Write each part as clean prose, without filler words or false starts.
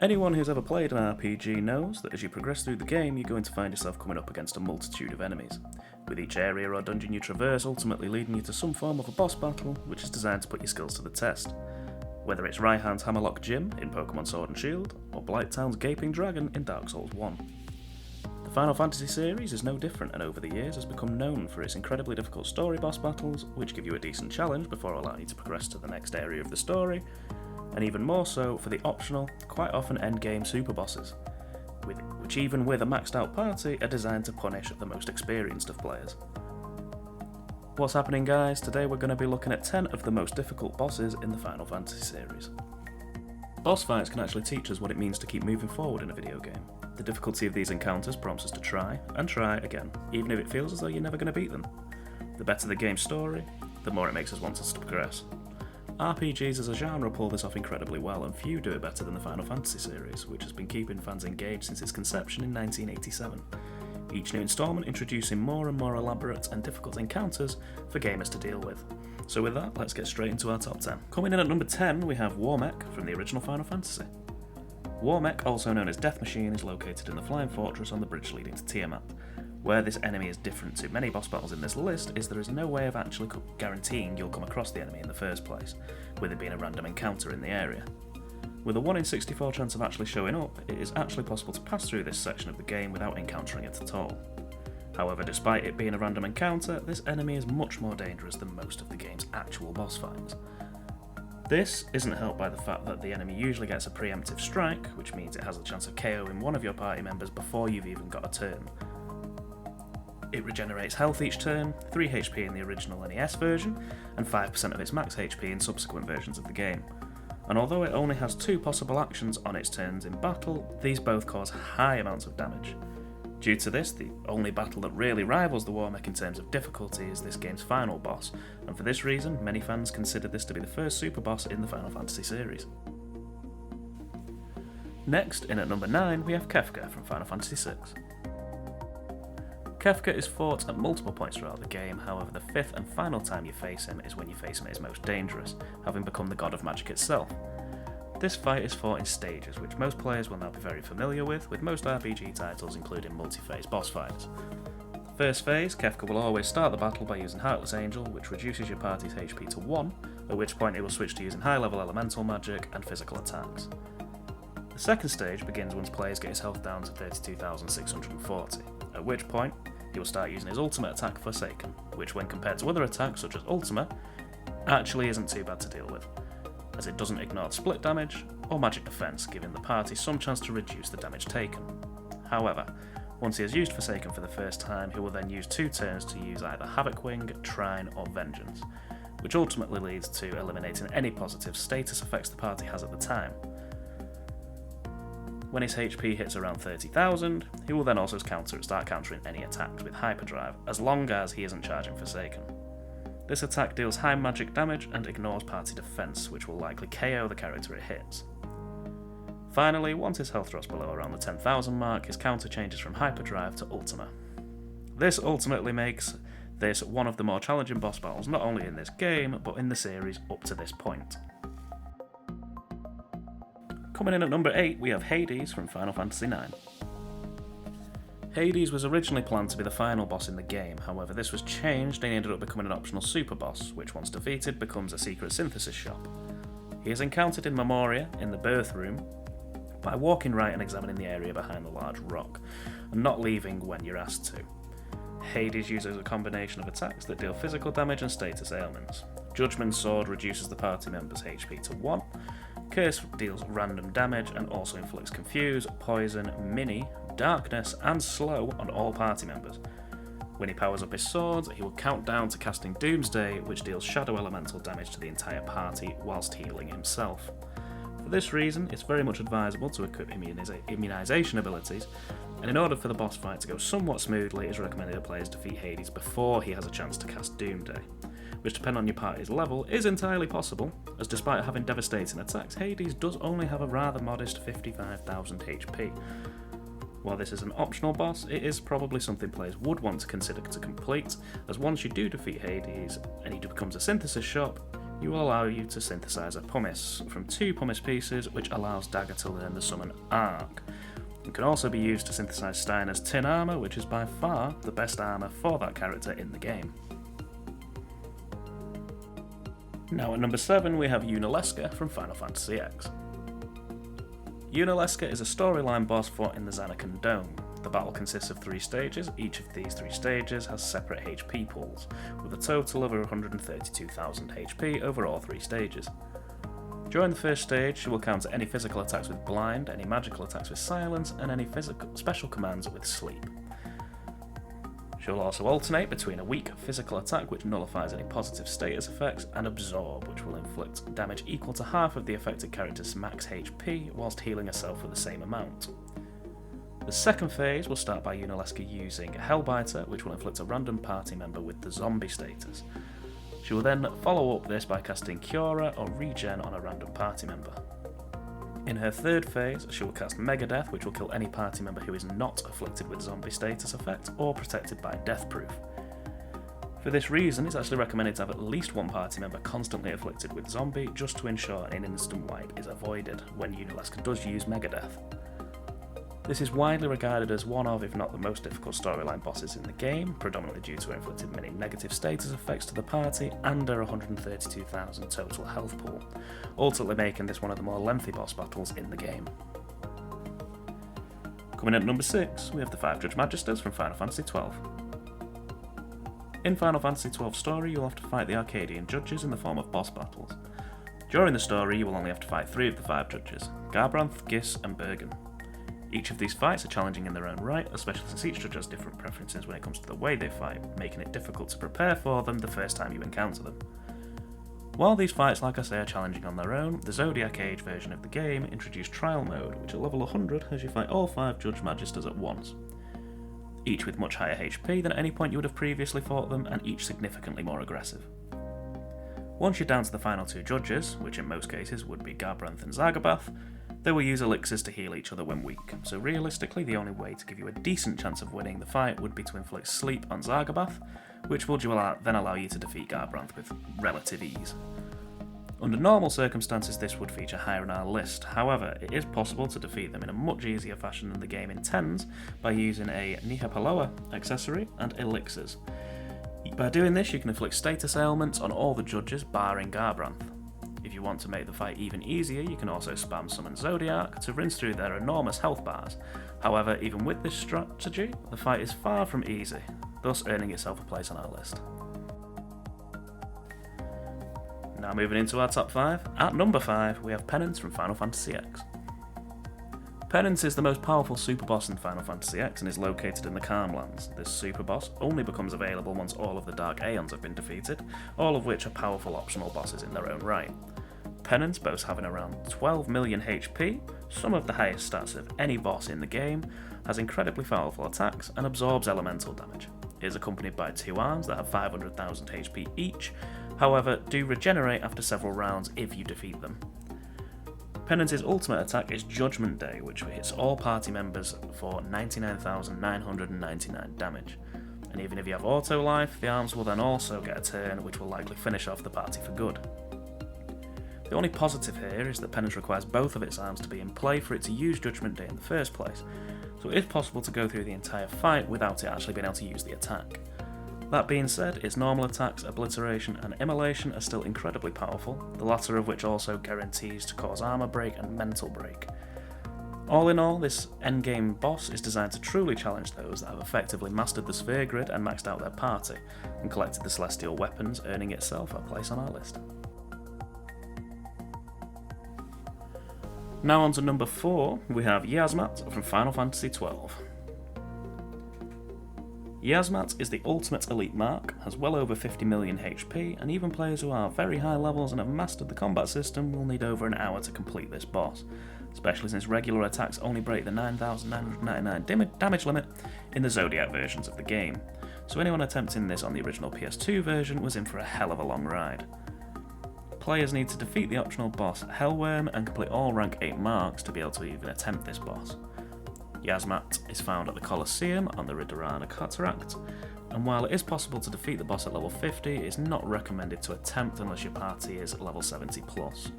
Anyone who's ever played an RPG knows that as you progress through the game, you're going to find yourself coming up against a multitude of enemies, with each area or dungeon you traverse ultimately leading you to some form of a boss battle which is designed to put your skills to the test. Whether it's Raihan's Hammerlock Gym in Pokemon Sword and Shield, or Blighttown's Gaping Dragon in Dark Souls 1. The Final Fantasy series is no different and over the years has become known for its incredibly difficult story boss battles, which give you a decent challenge before allowing you to progress to the next area of the story, and even more so for the optional, quite often endgame super bosses, which even with a maxed out party are designed to punish the most experienced of players. What's happening, guys? Today we're going to be looking at 10 of the most difficult bosses in the Final Fantasy series. Boss fights can actually teach us what it means to keep moving forward in a video game. The difficulty of these encounters prompts us to try and try again, even if it feels as though you're never going to beat them. The better the game's story, the more it makes us want us to progress. RPGs as a genre pull this off incredibly well, and few do it better than the Final Fantasy series, which has been keeping fans engaged since its conception in 1987. Each new instalment introducing more and more elaborate and difficult encounters for gamers to deal with. So with that, let's get straight into our top 10. Coming in at number 10, we have Warmech from the original Final Fantasy. Warmech, also known as Death Machine, is located in the Flying Fortress on the bridge leading to Tiamat. Where this enemy is different to many boss battles in this list is there is no way of actually guaranteeing you'll come across the enemy in the first place, with it being a random encounter in the area. With a 1 in 64 chance of actually showing up, it is actually possible to pass through this section of the game without encountering it at all. However, despite it being a random encounter, this enemy is much more dangerous than most of the game's actual boss fights. This isn't helped by the fact that the enemy usually gets a preemptive strike, which means it has the chance of KOing one of your party members before you've even got a turn. It regenerates health each turn, 3 HP in the original NES version, and 5% of its max HP in subsequent versions of the game. And although it only has 2 possible actions on its turns in battle, these both cause high amounts of damage. Due to this, the only battle that really rivals the Warmech in terms of difficulty is this game's final boss, and for this reason, many fans consider this to be the first super boss in the Final Fantasy series. Next, in at number 9, we have Kefka from Final Fantasy VI. Kefka is fought at multiple points throughout the game, however the 5th and final time you face him is when you face him at his most dangerous, having become the god of magic itself. This fight is fought in stages, which most players will now be very familiar with most RPG titles including multi-phase boss fights. First phase, Kefka will always start the battle by using Heartless Angel, which reduces your party's HP to 1, at which point it will switch to using high-level elemental magic and physical attacks. The second stage begins once players get his health down to 32,640, at which point he will start using his ultimate attack, Forsaken, which when compared to other attacks such as Ultima, actually isn't too bad to deal with, as it doesn't ignore split damage or magic defense, giving the party some chance to reduce the damage taken. However, once he has used Forsaken for the first time, he will then use 2 turns to use either Havoc Wing, Trine or Vengeance, which ultimately leads to eliminating any positive status effects the party has at the time. When his HP hits around 30,000, he will then also start countering any attacks with Hyperdrive, as long as he isn't charging Forsaken. This attack deals high magic damage and ignores party defense, which will likely KO the character it hits. Finally, once his health drops below around the 10,000 mark, his counter changes from Hyperdrive to Ultima. This ultimately makes this one of the more challenging boss battles not only in this game, but in the series up to this point. Coming in at number 8, we have Hades from Final Fantasy IX. Hades was originally planned to be the final boss in the game, however this was changed and he ended up becoming an optional super boss, which once defeated becomes a secret synthesis shop. He is encountered in Memoria, in the birth room, by walking right and examining the area behind the large rock, and not leaving when you're asked to. Hades uses a combination of attacks that deal physical damage and status ailments. Judgment's Sword reduces the party member's HP to 1, Curse deals random damage and also inflicts Confuse, Poison, Mini, Darkness and Slow on all party members. When he powers up his swords, he will count down to casting Doomsday, which deals Shadow Elemental damage to the entire party whilst healing himself. For this reason, it's very much advisable to equip immunization abilities, and in order for the boss fight to go somewhat smoothly, it is recommended that players defeat Hades before he has a chance to cast Doomsday, which depending on your party's level is entirely possible, as despite having devastating attacks, Hades does only have a rather modest 55,000 HP. While this is an optional boss, it is probably something players would want to consider to complete, as once you do defeat Hades and he becomes a synthesis shop, you will allow you to synthesize a pumice from 2 pumice pieces, which allows Dagger to learn the summon Arc. It can also be used to synthesize Steiner's tin armor, which is by far the best armor for that character in the game. Now at number 7 we have Yunalesca from Final Fantasy X. Yunalesca is a storyline boss fought in the Zanakan Dome. The battle consists of 3 stages. Each of these 3 stages has separate HP pools, with a total of 132,000 HP over all 3 stages. During the first stage, she will counter any physical attacks with Blind, any magical attacks with Silence, and any special commands with Sleep. She will also alternate between a weak physical attack which nullifies any positive status effects, and Absorb, which will inflict damage equal to half of the affected character's max HP whilst healing herself for the same amount. The second phase will start by Yunalesca using Hellbiter, which will inflict a random party member with the zombie status. She will then follow up this by casting Cura or Regen on a random party member. In her third phase, she will cast Megadeath, which will kill any party member who is not afflicted with zombie status effect or protected by Deathproof. For this reason, it's actually recommended to have at least one party member constantly afflicted with zombie, just to ensure an instant wipe is avoided when Yunalesca does use Megadeath. This is widely regarded as one of, if not the most difficult storyline bosses in the game, predominantly due to inflicting many negative status effects to the party and her 132,000 total health pool, ultimately making this one of the more lengthy boss battles in the game. Coming in at number 6, we have the 5 Judge Magisters from Final Fantasy XII. In Final Fantasy XII's story, you'll have to fight the Arcadian judges in the form of boss battles. During the story, you will only have to fight 3 of the 5 judges, Garbranth, Giss and Bergen. Each of these fights are challenging in their own right, especially since each judge has different preferences when it comes to the way they fight, making it difficult to prepare for them the first time you encounter them. While these fights, like I say, are challenging on their own, the Zodiac Age version of the game introduced Trial Mode, which at level 100 has you fight all 5 Judge Magisters at once, each with much higher HP than at any point you would have previously fought them, and each significantly more aggressive. Once you're down to the final 2 judges, which in most cases would be Garbranth and Zagabath, they will use elixirs to heal each other when weak, so realistically the only way to give you a decent chance of winning the fight would be to inflict Sleep on Zagabath, which will then allow you to defeat Garbranth with relative ease. Under normal circumstances this would feature higher in our list, however it is possible to defeat them in a much easier fashion than the game intends by using a Nihapaloa accessory and elixirs. By doing this you can inflict status ailments on all the judges barring Garbranth. If you want to make the fight even easier, you can also spam Summon Zodiac to rinse through their enormous health bars. However, even with this strategy, the fight is far from easy, thus earning itself a place on our list. Now moving into our top 5, at number 5 we have Penance from Final Fantasy X. Penance is the most powerful superboss in Final Fantasy X and is located in the Calmlands. This superboss only becomes available once all of the Dark Aeons have been defeated, all of which are powerful optional bosses in their own right. Penance boasts having around 12 million HP, some of the highest stats of any boss in the game, has incredibly powerful attacks, and absorbs elemental damage. It is accompanied by 2 arms that have 500,000 HP each, however do regenerate after several rounds if you defeat them. Penance's ultimate attack is Judgment Day, which hits all party members for 99,999 damage. And even if you have auto life, the arms will then also get a turn which will likely finish off the party for good. The only positive here is that Penance requires both of its arms to be in play for it to use Judgment Day in the first place, so it is possible to go through the entire fight without it actually being able to use the attack. That being said, its normal attacks, Obliteration and Immolation are still incredibly powerful, the latter of which also guarantees to cause armor break and mental break. All in all, this endgame boss is designed to truly challenge those that have effectively mastered the sphere grid and maxed out their party, and collected the celestial weapons, earning itself a place on our list. Now on to number 4, we have Yiazmat from Final Fantasy XII. Yiazmat is the ultimate elite mark, has well over 50 million HP, and even players who are very high levels and have mastered the combat system will need over an hour to complete this boss, especially since regular attacks only break the 9,999 damage limit in the Zodiac versions of the game, so anyone attempting this on the original PS2 version was in for a hell of a long ride. Players need to defeat the optional boss Hellworm and complete all rank 8 marks to be able to even attempt this boss. Yiazmat is found at the Colosseum on the Ridorana Cataract, and while it is possible to defeat the boss at level 50, it is not recommended to attempt unless your party is at level 70 plus.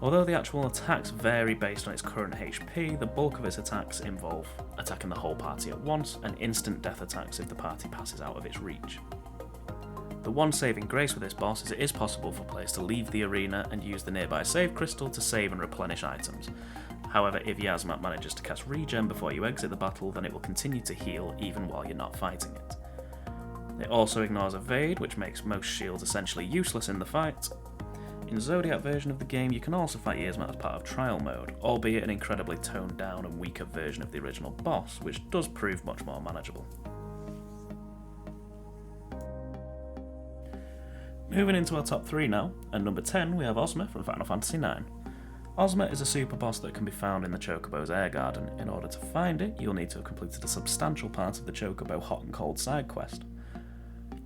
Although the actual attacks vary based on its current HP, the bulk of its attacks involve attacking the whole party at once, and instant death attacks if the party passes out of its reach. The one saving grace with this boss is it is possible for players to leave the arena and use the nearby save crystal to save and replenish items. However, if Yiazmat manages to cast regen before you exit the battle, then it will continue to heal even while you're not fighting it. It also ignores evade, which makes most shields essentially useless in the fight. In the Zodiac version of the game, you can also fight Yiazmat as part of trial mode, albeit an incredibly toned down and weaker version of the original boss, which does prove much more manageable. Moving into our top 3 now, at number 10 we have Ozma from Final Fantasy IX. Ozma is a super boss that can be found in the Chocobo's Air Garden. In order to find it, you'll need to have completed a substantial part of the Chocobo Hot and Cold side quest.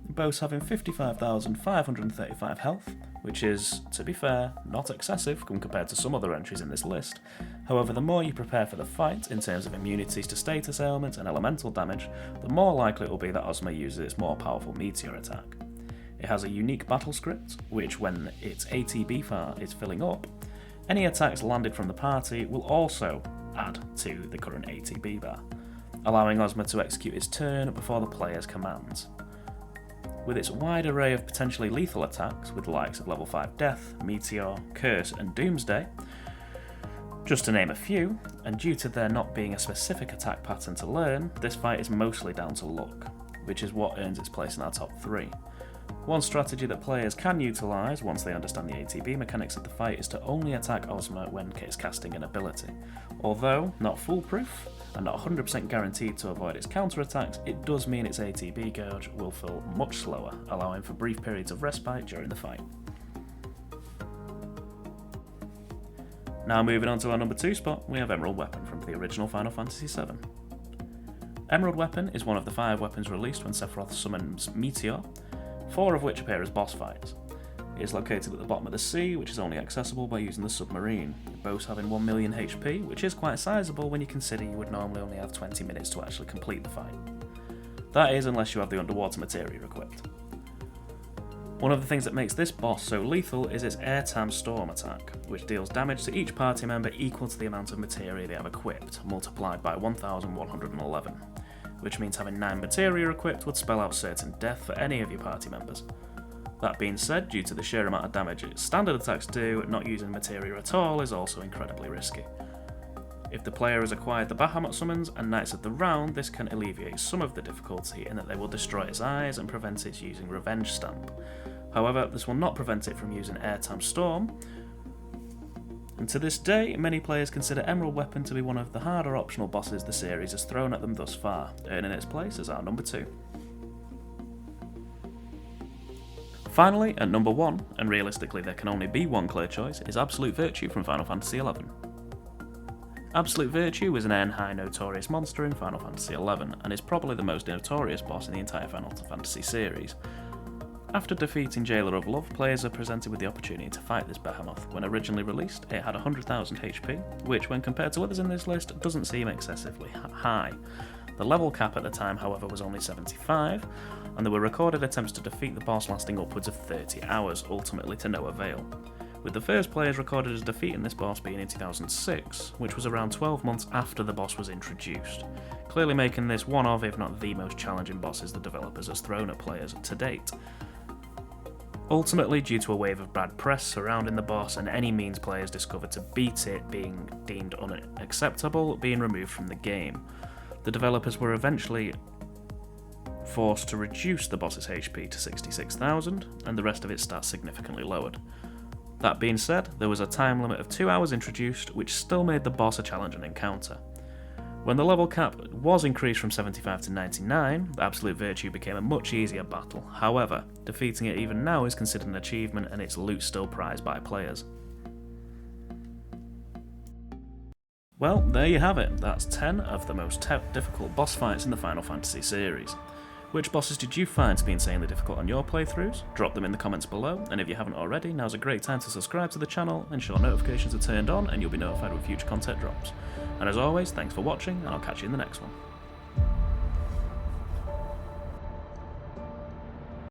Both having 55,535 health, which is, to be fair, not excessive when compared to some other entries in this list. However, the more you prepare for the fight in terms of immunities to status ailments and elemental damage, the more likely it will be that Ozma uses its more powerful meteor attack. It has a unique battle script, which when its ATB bar is filling up, any attacks landed from the party will also add to the current ATB bar, allowing Ozma to execute its turn before the player's commands. With its wide array of potentially lethal attacks, with the likes of level 5 Death, Meteor, Curse and Doomsday, just to name a few, and due to there not being a specific attack pattern to learn, this fight is mostly down to luck, which is what earns its place in our top 3. One strategy that players can utilise once they understand the ATB mechanics of the fight is to only attack Ozma when it's casting an ability. Although not foolproof and not 100% guaranteed to avoid its counter-attacks, it does mean its ATB gauge will fill much slower, allowing for brief periods of respite during the fight. Now moving on to our number 2 spot, we have Emerald Weapon from the original Final Fantasy VII. Emerald Weapon is one of the 5 weapons released when Sephiroth summons Meteor, 4 of which appear as boss fights. It is located at the bottom of the sea, which is only accessible by using the submarine, both having 1 million HP, which is quite sizable when you consider you would normally only have 20 minutes to actually complete the fight. That is unless you have the underwater materia equipped. One of the things that makes this boss so lethal is its Airtam Storm attack, which deals damage to each party member equal to the amount of materia they have equipped, multiplied by 1111. Which means having 9 materia equipped would spell out certain death for any of your party members. That being said, due to the sheer amount of damage its standard attacks do, not using materia at all is also incredibly risky. If the player has acquired the Bahamut summons and Knights of the Round, this can alleviate some of the difficulty in that they will destroy its eyes and prevent its using Revenge Stamp. However, this will not prevent it from using Airtam Storm, and to this day, many players consider Emerald Weapon to be one of the harder optional bosses the series has thrown at them thus far, earning its place as our number 2. Finally, at number 1, and realistically there can only be one clear choice, is Absolute Virtue from Final Fantasy XI. Absolute Virtue is an N-high notorious monster in Final Fantasy XI, and is probably the most notorious boss in the entire Final Fantasy series. After defeating Jailer of Love, players are presented with the opportunity to fight this behemoth. When originally released, it had 100,000 HP, which when compared to others in this list doesn't seem excessively high. The level cap at the time, however, was only 75, and there were recorded attempts to defeat the boss lasting upwards of 30 hours, ultimately to no avail. With the first players recorded as defeating this boss being in 2006, which was around 12 months after the boss was introduced, clearly making this one of, if not the most challenging bosses the developers has thrown at players to date. Ultimately, due to a wave of bad press surrounding the boss and any means players discovered to beat it being deemed unacceptable, being removed from the game, the developers were eventually forced to reduce the boss's HP to 66,000 and the rest of its stats significantly lowered. That being said, there was a time limit of 2 hours introduced, which still made the boss a challenging encounter. When the level cap was increased from 75 to 99, the Absolute Virtue became a much easier battle. However, defeating it even now is considered an achievement and its loot still prized by players. Well, there you have it. That's 10 of the most difficult boss fights in the Final Fantasy series. Which bosses did you find to be insanely difficult on your playthroughs? Drop them in the comments below, and if you haven't already, now's a great time to subscribe to the channel, ensure notifications are turned on, and you'll be notified when future content drops. And as always, thanks for watching, and I'll catch you in the next one.